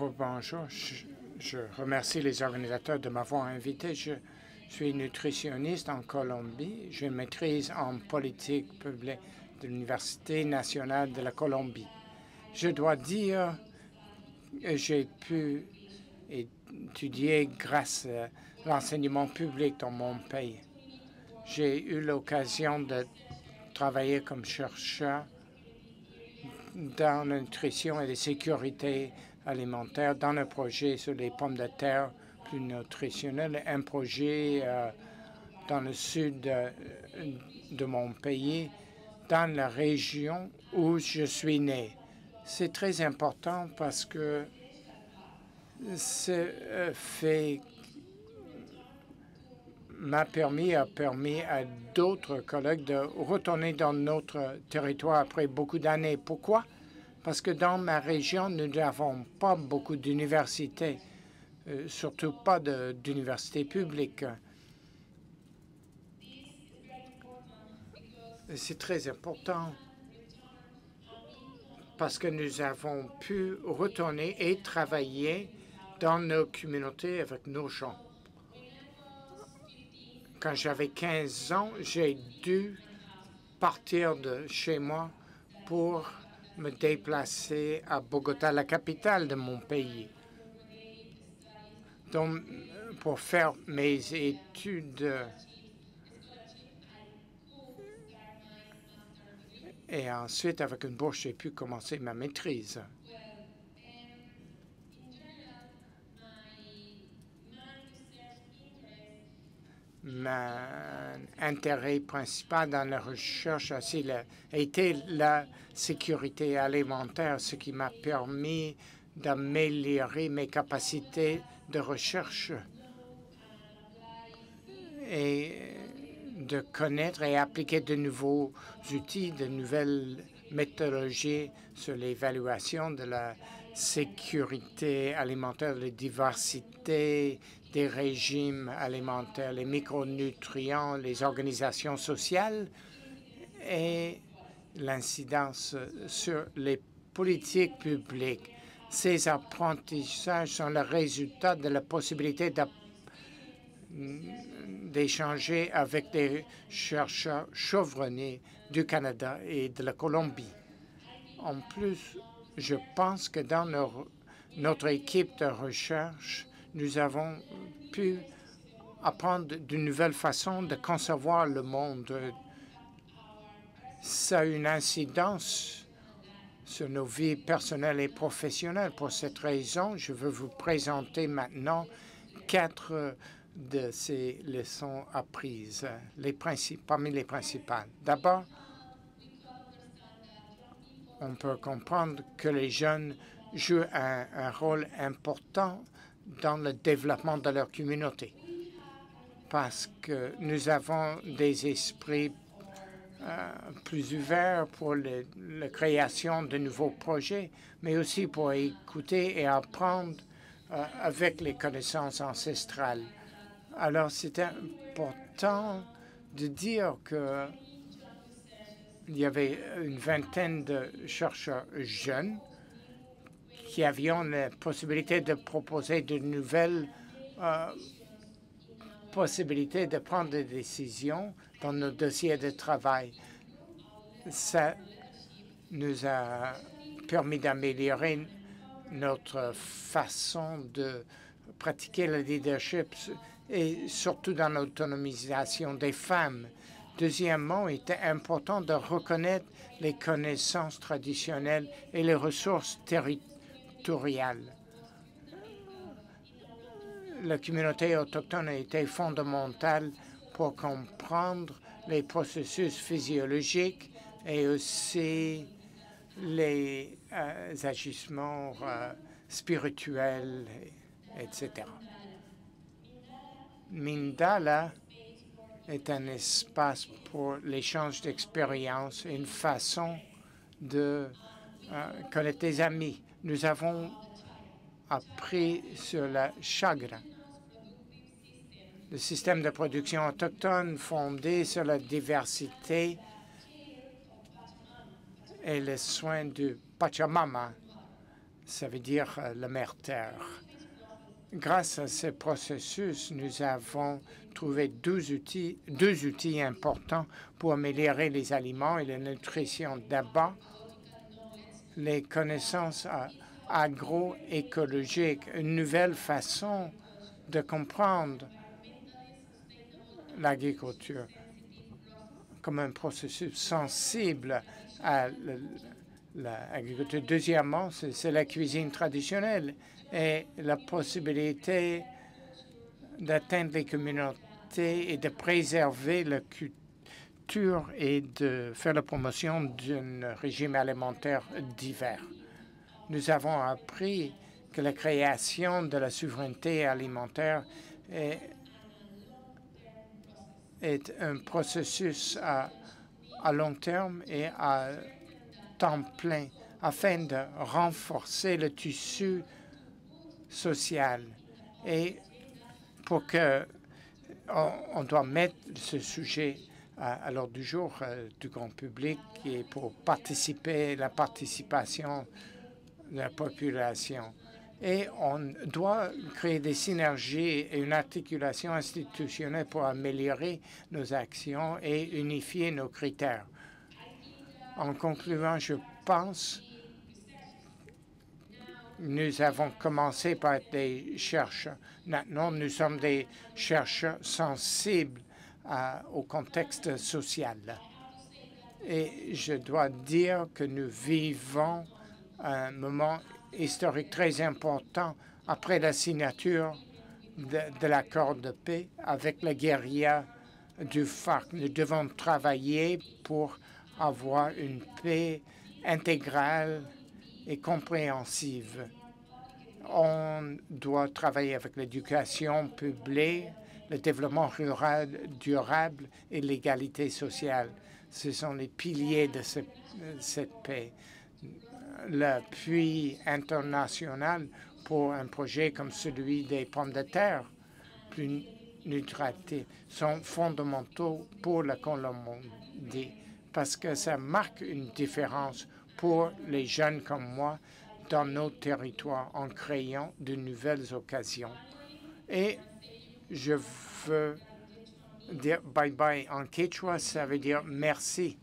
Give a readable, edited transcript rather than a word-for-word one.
Bonjour. Je remercie les organisateurs de m'avoir invité. Je suis nutritionniste en Colombie. J'ai une maîtrise en politique publique de l'Université nationale de la Colombie. Je dois dire que j'ai pu étudier grâce à l'enseignement public dans mon pays. J'ai eu l'occasion de travailler comme chercheur dans la nutrition et la sécurité alimentaire dans un projet sur les pommes de terre plus nutritionnelles, un projet dans le sud de mon pays, dans la région où je suis né. C'est très important parce que ce fait a permis à d'autres collègues de retourner dans notre territoire après beaucoup d'années. Pourquoi? Parce que dans ma région, nous n'avons pas beaucoup d'universités, surtout pas d'universités publiques. C'est très important parce que nous avons pu retourner et travailler dans nos communautés avec nos gens. Quand j'avais 15 ans, j'ai dû partir de chez moi pour me déplacer à Bogota, la capitale de mon pays, donc, pour faire mes études. Et ensuite, avec une bourse, j'ai pu commencer ma maîtrise. Mon intérêt principal dans la recherche a été la sécurité alimentaire, ce qui m'a permis d'améliorer mes capacités de recherche et de connaître et appliquer de nouveaux outils, de nouvelles méthodologies sur l'évaluation de la sécurité alimentaire, la diversité des régimes alimentaires, les micronutriments, les organisations sociales et l'incidence sur les politiques publiques. Ces apprentissages sont le résultat de la possibilité d'échanger avec des chercheurs chevronnés du Canada et de la Colombie. En plus, je pense que dans notre équipe de recherche, nous avons pu apprendre de nouvelles façons de concevoir le monde. Ça a une incidence sur nos vies personnelles et professionnelles. Pour cette raison, je veux vous présenter maintenant 4 de ces leçons apprises, parmi les principales. D'abord, on peut comprendre que les jeunes jouent un rôle important dans le développement de leur communauté parce que nous avons des esprits plus ouverts pour la création de nouveaux projets, mais aussi pour écouter et apprendre avec les connaissances ancestrales. Alors, c'est important de dire que il y avait une vingtaine de chercheurs jeunes qui avaient la possibilité de proposer de nouvelles possibilités de prendre des décisions dans nos dossiers de travail. Ça nous a permis d'améliorer notre façon de pratiquer le leadership et surtout dans l'autonomisation des femmes. Deuxièmement, il était important de reconnaître les connaissances traditionnelles et les ressources territoriales. La communauté autochtone a été fondamentale pour comprendre les processus physiologiques et aussi les agissements spirituels, etc. Mindala est un espace pour l'échange d'expériences et une façon de connaître des amis. Nous avons appris sur la chagra, le système de production autochtone fondé sur la diversité et les soins du Pachamama. ça veut dire la mère terre. Grâce à ce processus, nous avons trouvé deux outils importants pour améliorer les aliments et la nutrition. D'abord, les connaissances agroécologiques, une nouvelle façon de comprendre l'agriculture comme un processus sensible à l'agriculture. Deuxièmement, c'est la cuisine traditionnelle et la possibilité d'atteindre les communautés et de préserver la culture et de faire la promotion d'un régime alimentaire divers. Nous avons appris que la création de la souveraineté alimentaire est un processus à long terme et à temps plein afin de renforcer le tissu social. Et pour que on doit mettre ce sujet à l'ordre du jour du grand public et pour la participation de la population. Et on doit créer des synergies et une articulation institutionnelle pour améliorer nos actions et unifier nos critères. En concluant, je pense nous avons commencé par être des chercheurs. Maintenant, nous sommes des chercheurs sensibles au contexte social. Et je dois dire que nous vivons un moment historique très important après la signature de l'accord de paix avec la guérilla du FARC. Nous devons travailler pour avoir une paix intégrale et compréhensive. On doit travailler avec l'éducation publique, le développement rural durable et l'égalité sociale. Ce sont les piliers de cette paix. L'appui international pour un projet comme celui des pommes de terre, plus neutralité, sont fondamentaux pour la Colombie parce que ça marque une différence pour les jeunes comme moi dans nos territoires en créant de nouvelles occasions. Et je veux dire bye-bye en quechua, ça veut dire merci.